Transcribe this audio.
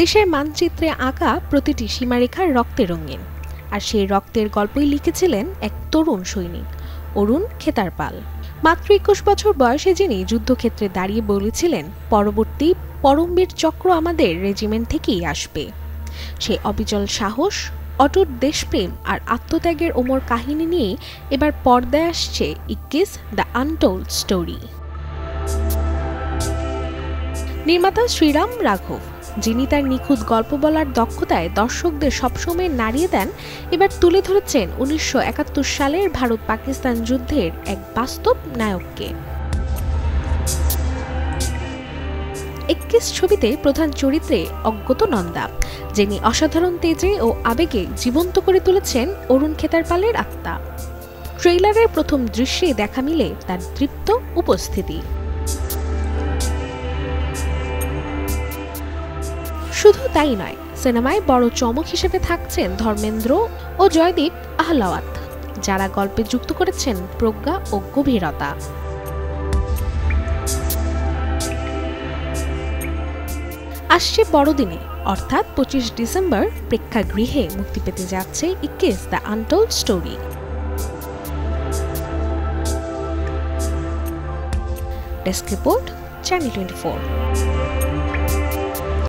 দেশের মানচিত্রে আঁকা প্রতিটি সীমারেখা রক্তে রঙিন, আর সেই রক্তের গল্পই লিখেছিলেন এক তরুণ সৈনিক, অরুণ খেতারপাল। মাত্র 21 বছর বয়সে যিনি যুদ্ধক্ষেত্রে দাঁড়িয়ে বলেছিলেন, পরবর্তী পরমবীর চক্র আমাদের রেজিমেন্ট থেকেই আসবে। সেই অবিচল সাহস, অটুট দেশপ্রেম আর আত্মত্যাগের ওমর কাহিনী নিয়ে এবার পর্দায় আসছে 21 দ্য আনটোল্ড স্টোরি। নির্মাতা শ্রীরাম রাঘব, যিনি তার নিখুঁত গল্প বলার দক্ষতায় দর্শকদের সবসময় নাড়িয়ে দেন, এবার তুলে ধরেছেন 1971 সালের ভারত পাকিস্তান যুদ্ধের এক বাস্তব নায়ককে। 21 ছবিতে প্রধান চরিত্রে অজ্ঞত নন্দা, যিনি অসাধারণ তেজে ও আবেগে জীবন্ত করে তুলেছেন অরুণ খেতারপালের আত্মা। ট্রেইলারের প্রথম দৃশ্যে দেখা মিলে তার তৃপ্ত উপস্থিতি। শুধু তাই নয়, সিনেমায় বড় চমক হিসেবে থাকছেন ধর্মেন্দ্র ও জয়দীপ আহলাওয়াত, যারা গল্পে যুক্ত করেছেন প্রজ্ঞা ও গভীরতা। আসছে বড়দিনে অর্থাৎ 25 ডিসেম্বর প্রেক্ষাগৃহে মুক্তি পেতে যাচ্ছে 21 the untold story. Desk report, channel 24।